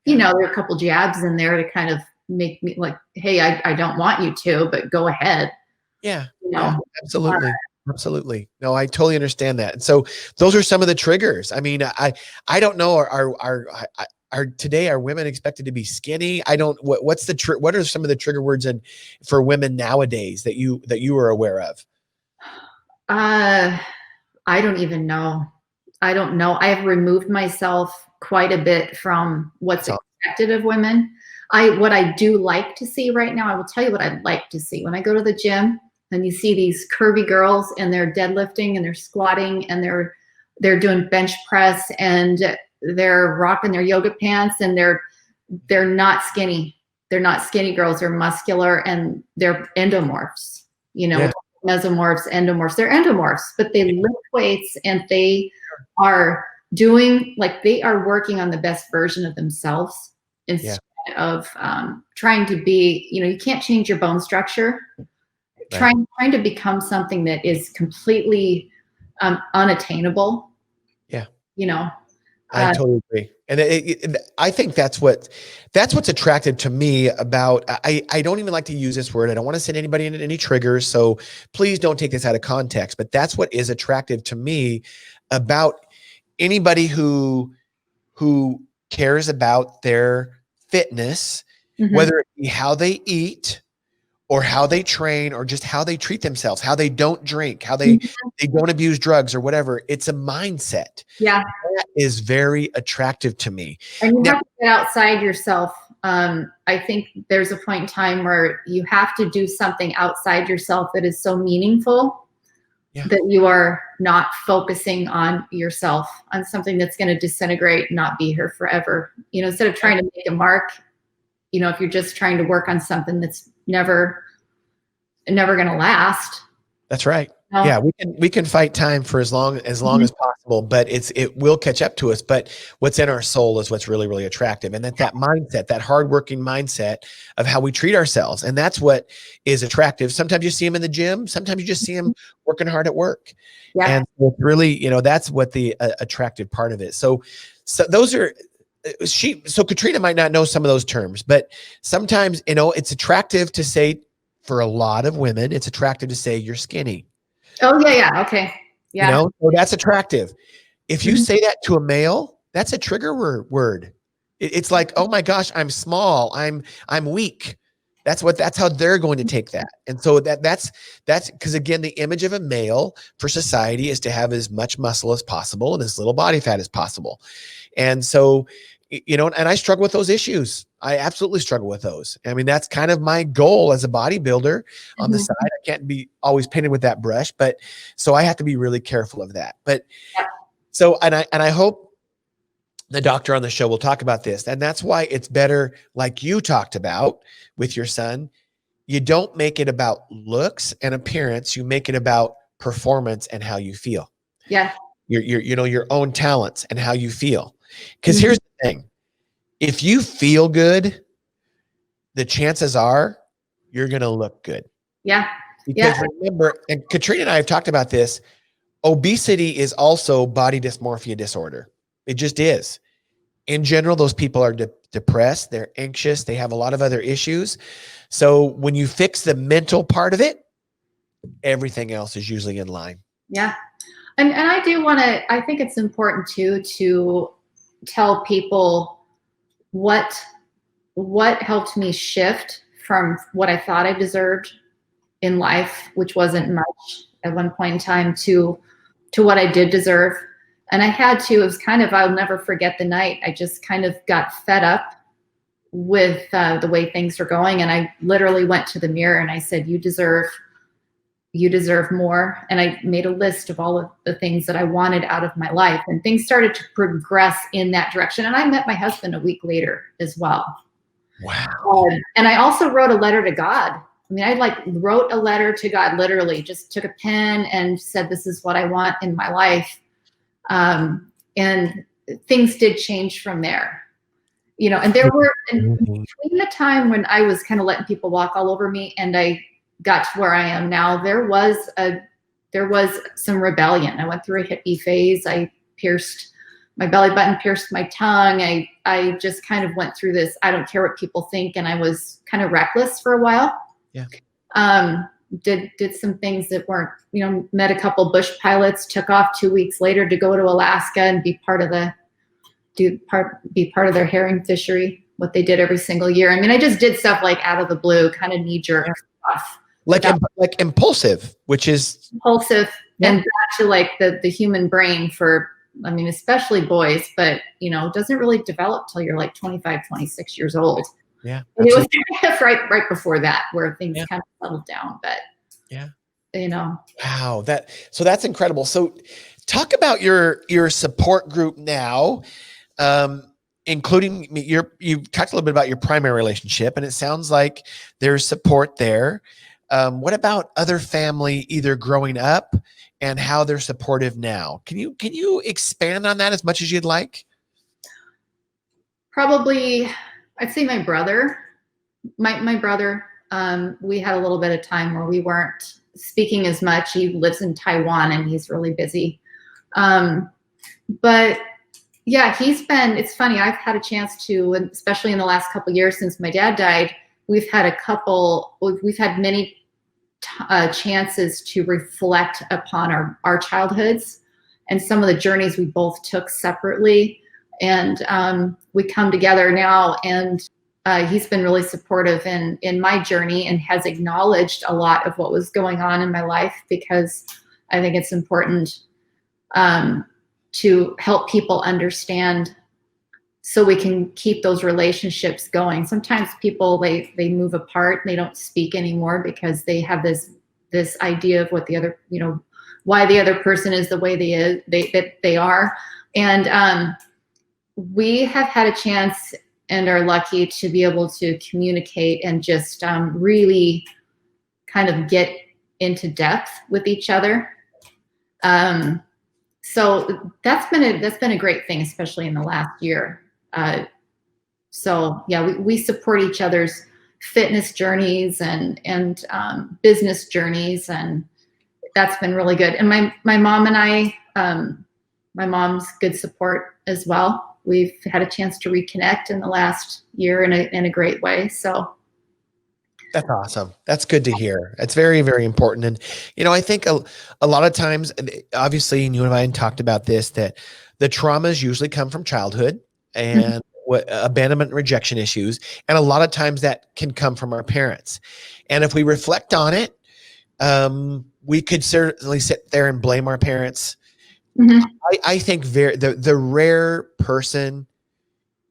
You know, there are a couple jabs in there to kind of make me like, hey, I don't want you to, but go ahead. Yeah. You know? Yeah, absolutely. Absolutely. No, I totally understand that. And so those are some of the triggers. I mean, I don't know, are today, are women expected to be skinny? I don't, what are some of the trigger words for women nowadays that you are aware of? I don't even know. I don't know. I have removed myself quite a bit from what's expected of women. What I do like to see right now, I will tell you what I'd like to see. When I go to the gym and you see these curvy girls and they're deadlifting and they're squatting and they're doing bench press and they're rocking their yoga pants and they're not skinny. They're not skinny girls. They're muscular and they're endomorphs, you know, mesomorphs, endomorphs. They're endomorphs, but they lift weights and they are doing, like, they are working on the best version of themselves instead of trying to be, you know, you can't change your bone structure. Trying to become something that is completely unattainable. Yeah. You know, I totally agree. And I think that's what's attractive to me about, I don't even like to use this word. I don't want to send anybody into any triggers. So please don't take this out of context, but that's what is attractive to me about anybody who cares about their fitness, whether it be how they eat or how they train, or just how they treat themselves, how they don't drink, how they don't abuse drugs or whatever. It's a mindset. Yeah. That is very attractive to me. And you Now, have to get outside yourself. I think there's a point in time where you have to do something outside yourself that is so meaningful that you are not focusing on yourself, on something that's going to disintegrate, not be here forever. Instead of trying to make a mark, if you're just trying to work on something that's never going to last. That's right. Yeah, we can fight time for as long as possible, but it will catch up to us. But what's in our soul is what's really, really attractive. And that mindset, that hardworking mindset of how we treat ourselves. And that's what is attractive. Sometimes you see them in the gym. Sometimes you just see them working hard at work. Yeah. And it's really, that's what the attractive part of it. So those are, so Katrina might not know some of those terms, but sometimes, it's attractive to say, for a lot of women, it's attractive to say you're skinny. Oh, yeah. Okay. Yeah. So that's attractive. If you say that to a male, that's a trigger word. It's like, oh my gosh, I'm small. I'm weak. That's how they're going to take that. And so that's because, again, the image of a male for society is to have as much muscle as possible and as little body fat as possible. And so, and I struggle with those issues. I absolutely struggle with those. I mean, that's kind of my goal as a bodybuilder on the side. I can't be always painted with that brush, but so I have to be really careful of that. But so, and I hope the doctor on the show will talk about this. And that's why it's better, like you talked about with your son, you don't make it about looks and appearance. You make it about performance and how you feel. Yeah. Your own talents and how you feel. Because here's the thing. If you feel good, the chances are you're going to look good. Yeah. Because remember, and Katrina and I have talked about this, obesity is also body dysmorphia disorder. It just is. In general, those people are depressed, they're anxious, they have a lot of other issues. So when you fix the mental part of it, everything else is usually in line. Yeah. And I do want to, I think it's important too, to tell people what helped me shift from what I thought I deserved in life, which wasn't much at one point in time, to what I did deserve. And I had to, it was kind of, I'll never forget the night. I just kind of got fed up with the way things were going. And I literally went to the mirror and I said, you deserve more. And I made a list of all of the things that I wanted out of my life, and things started to progress in that direction. And I met my husband a week later as well. Wow. And I also wrote a letter to God. I mean, I wrote a letter to God, literally just took a pen and said, this is what I want in my life. And things did change from there, and there were, in between the time when I was kind of letting people walk all over me and I got to where I am now, there was some rebellion. I went through a hippie phase. I pierced my belly button, pierced my tongue. I just kind of went through this, I don't care what people think. And I was kind of reckless for a while. Yeah. Did some things that weren't, met a couple bush pilots, took off 2 weeks later to go to Alaska and be part of their herring fishery, what they did every single year. I mean, I just did stuff like out of the blue, kind of knee-jerk stuff. Like impulsive, which is impulsive, and back to like the human brain for, I mean, especially boys, but it doesn't really develop till you're like 25, 26 years old. Yeah. And it was right before that where things kind of settled down, but Wow. That's incredible. So talk about your support group now, including you've talked a little bit about your primary relationship, and it sounds like there's support there. What about other family, either growing up and how they're supportive now? Can you expand on that as much as you'd like? Probably, I'd say my brother, my brother, we had a little bit of time where we weren't speaking as much. He lives in Taiwan and he's really busy. But yeah, it's funny. I've had a chance to, especially in the last couple of years since my dad died, we've had many chances to reflect upon our childhoods and some of the journeys we both took separately. And we come together now, and he's been really supportive in my journey and has acknowledged a lot of what was going on in my life, because I think it's important to help people understand so we can keep those relationships going. Sometimes people, they move apart and they don't speak anymore because they have this idea of what the other, why the other person is the way they are. And we have had a chance and are lucky to be able to communicate and just really kind of get into depth with each other. So that's been a great thing, especially in the last year. So yeah, we support each other's fitness journeys and business journeys, and that's been really good. And my mom and I, my mom's good support as well. We've had a chance to reconnect in the last year in a great way. So that's awesome. That's good to hear. It's very, very important. And, I think a lot of times, obviously, and you and I talked about this, that the traumas usually come from childhood and abandonment and rejection issues. And a lot of times that can come from our parents. And if we reflect on it, we could certainly sit there and blame our parents. I think the rare person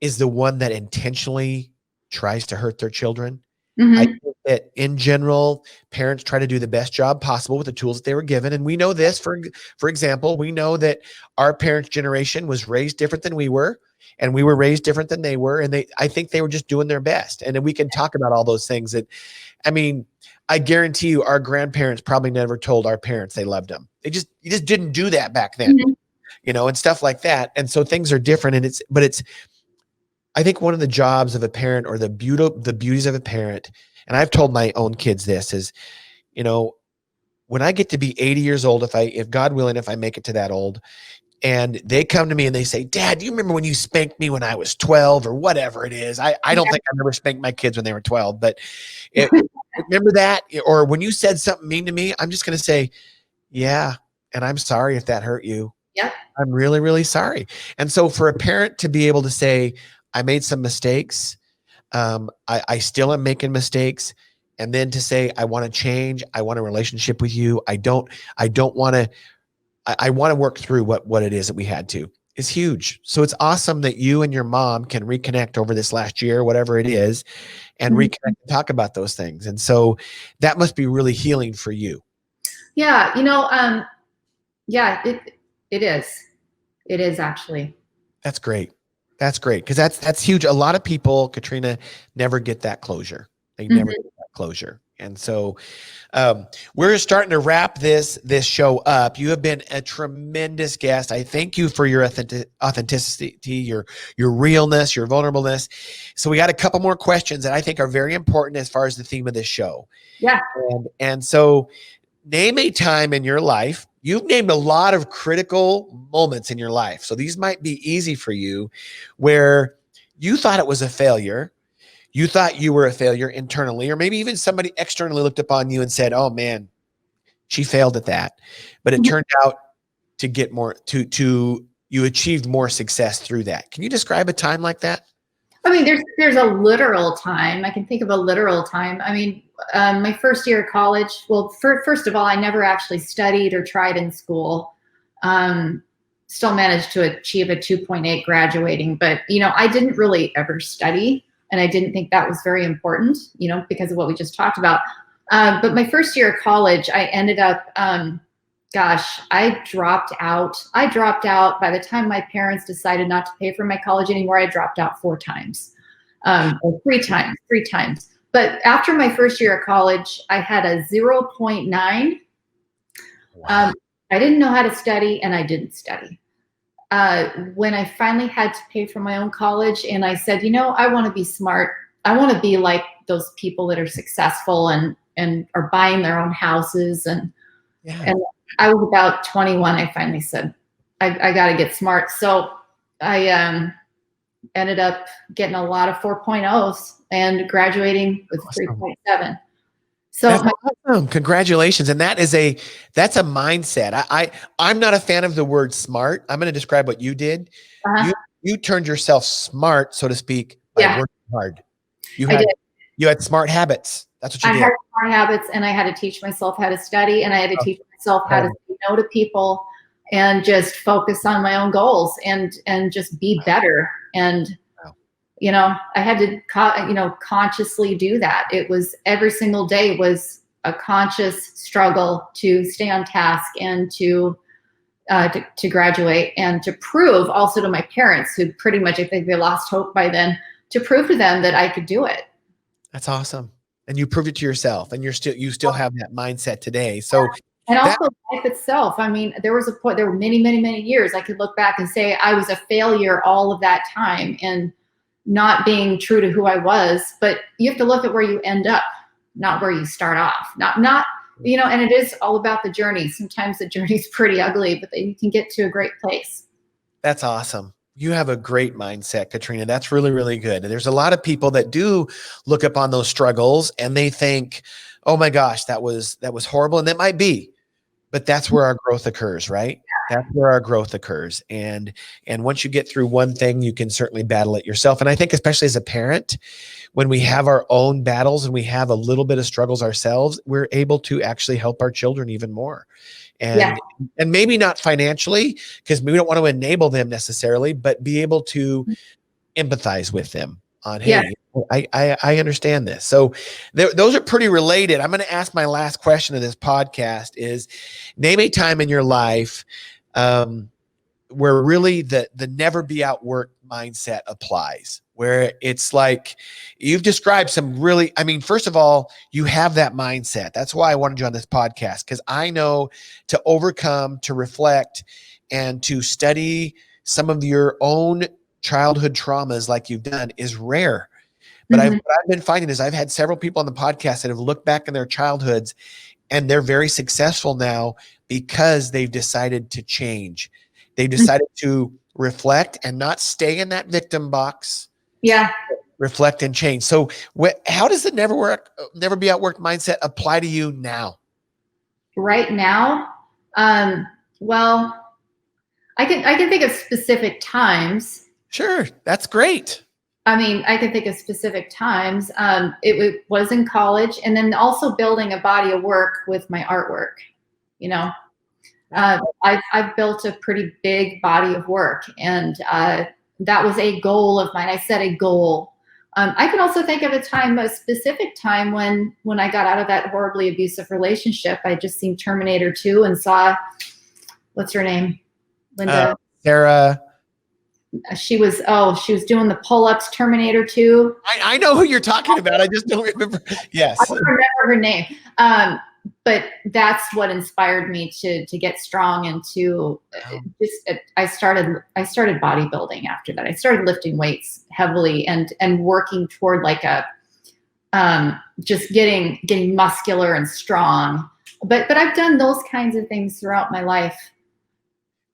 is the one that intentionally tries to hurt their children. I think that in general, parents try to do the best job possible with the tools that they were given. And we know this, for example, we know that our parents' generation was raised different than we were, and we were raised different than they were. And I think they were just doing their best. And then we can talk about all those things I guarantee you our grandparents probably never told our parents they loved them. You just didn't do that back then, and stuff like that. And so things are different. And I think one of the jobs of a parent, or the beauties of a parent, and I've told my own kids this, is, when I get to be 80 years old, if God willing, if I make it to that old, and they come to me and they say, Dad, do you remember when you spanked me when I was 12 or whatever it is? I don't think I've ever spanked my kids when they were 12, but remember that? Or when you said something mean to me, I'm just going to say, yeah. And I'm sorry if that hurt you. Yep. I'm really, really sorry. And so for a parent to be able to say, I made some mistakes. I still am making mistakes. And then to say, I want to change. I want a relationship with you. I want to work through what it is that we had to, is huge. So it's awesome that you and your mom can reconnect over this last year, whatever it is, and reconnect and talk about those things. And so that must be really healing for you. Yeah. Yeah, it is. It is actually. That's great. That's great. Cause that's huge. A lot of people, Katrina, never get that closure. They never get that closure. And so we're starting to wrap this show up. You have been a tremendous guest. I thank you for your authenticity, your realness, your vulnerableness. So we got a couple more questions that I think are very important as far as the theme of this show. Yeah. And so name a time in your life. You've named a lot of critical moments in your life. So these might be easy for you, where you thought it was a failure. You thought you were a failure internally, or maybe even somebody externally looked upon you and said, oh man, she failed at that. But it turned out to get more, you achieved more success through that. Can you describe a time like that? I mean, there's a literal time. I can think of a literal time. I mean, my first year of college, well, first of all, I never actually studied or tried in school. Still managed to achieve a 2.8 graduating, but, I didn't really ever study. And I didn't think that was very important, because of what we just talked about. But my first year of college, I ended up, I dropped out. I dropped out by the time my parents decided not to pay for my college anymore. I dropped out 4 times, or 3 times. But after my first year of college, I had a 0.9. Wow. I didn't know how to study, and I didn't study. When I finally had to pay for my own college, and I said, I want to be smart. I want to be like those people that are successful and are buying their own houses. And I was about 21. I finally said, I got to get smart. So I ended up getting a lot of 4.0s and graduating with 3.7. So that's awesome. Congratulations. And that's a mindset. I'm not a fan of the word smart. I'm going to describe what you did. You turned yourself smart, so to speak, by working hard. You I had did. you had smart habits. That's what you I did. had smart habits, and I had to teach myself how to study, and I had to teach myself how to say no to people and just focus on my own goals and just be better. And, you know, I had to, consciously do that. It was every single day was a conscious struggle to stay on task and to graduate, and to prove also to my parents, who pretty much, I think they lost hope by then, to prove to them that I could do it. That's awesome. And you proved it to yourself, and you still have that mindset today. So, and also life itself. I mean, there was a point, there were many, many, many years I could look back and say I was a failure all of that time and not being true to who I was. But you have to look at where you end up, not where you start off. Not, you know, and it is all about the journey. Sometimes the journey's pretty ugly, but then you can get to a great place. That's awesome. You have a great mindset, Katrina. That's really, really good. And there's a lot of people that do look upon those struggles and they think, oh my gosh, that was horrible. And that might be, but that's where our growth occurs, right? That's where our growth occurs. And once you get through one thing, you can certainly battle it yourself. And I think especially as a parent, when we have our own battles and we have a little bit of struggles ourselves, we're able to actually help our children even more. And maybe not financially, because we don't want to enable them necessarily, but be able to empathize with them on, hey, I understand this. So those are pretty related. I'm going to ask my last question of this podcast is, name a time in your life where really the never be outworked mindset applies, where it's like you've described some really, I mean, first of all, you have that mindset. That's why I wanted you on this podcast, because I know to overcome, to reflect, and to study some of your own childhood traumas like you've done is rare. But what I've been finding is I've had several people on the podcast that have looked back in their childhoods and they're very successful now because they've decided to change. They've decided to reflect and not stay in that victim box. Yeah. Reflect and change. So how does the never be outworked mindset apply to you now? Right now? Well, I can think of specific times. Sure. That's great. I mean, I can think of specific times. It was in college, and then also building a body of work with my artwork. You know, I've built a pretty big body of work, and that was a goal of mine. I set a goal. I can also think of a specific time when I got out of that horribly abusive relationship. I just seen Terminator 2 and saw, what's her name? Linda. Sarah. She was doing the pull-ups, Terminator 2. I know who you're talking about. I just don't remember. Yes. I don't remember her name. But that's what inspired me to get strong and to I started bodybuilding after that. I started lifting weights heavily and working toward like a just getting muscular and strong. But I've done those kinds of things throughout my life.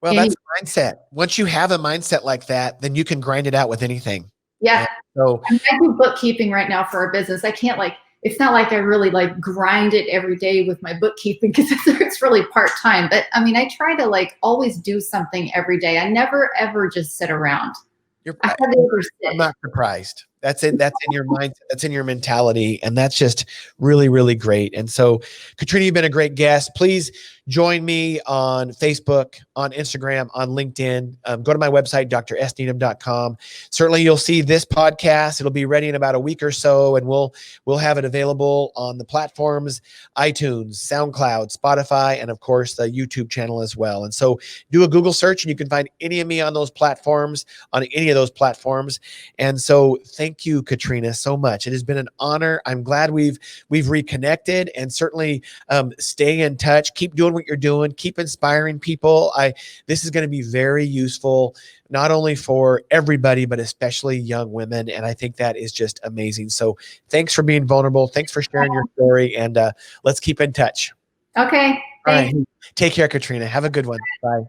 Well, that's a mindset. Once you have a mindset like that, then you can grind it out with anything. Yeah. So I do bookkeeping right now for our business. I can't it's not like I really grind it every day with my bookkeeping because it's really part-time. But I mean, I try to always do something every day. I never, ever just sit around. I'm not surprised. That's it. That's in your mind. That's in your mentality. And that's just really, really great. And so, Katrina, you've been a great guest. Please join me on Facebook, on Instagram, on LinkedIn. Go to my website, drsneedham.com. Certainly you'll see this podcast. It'll be ready in about a week or so, and we'll have it available on the platforms, iTunes, SoundCloud, Spotify, and of course the YouTube channel as well. And so do a Google search and you can find any of me on those platforms, on any of those platforms. And so thank you, Katrina, so much. It has been an honor. I'm glad we've reconnected, and certainly stay in touch. Keep doing what you're doing. Keep inspiring people. This is going to be very useful, not only for everybody, but especially young women. And I think that is just amazing. So thanks for being vulnerable. Thanks for sharing your story, and let's keep in touch. Okay. All right. Take care, Katrina. Have a good one. Bye.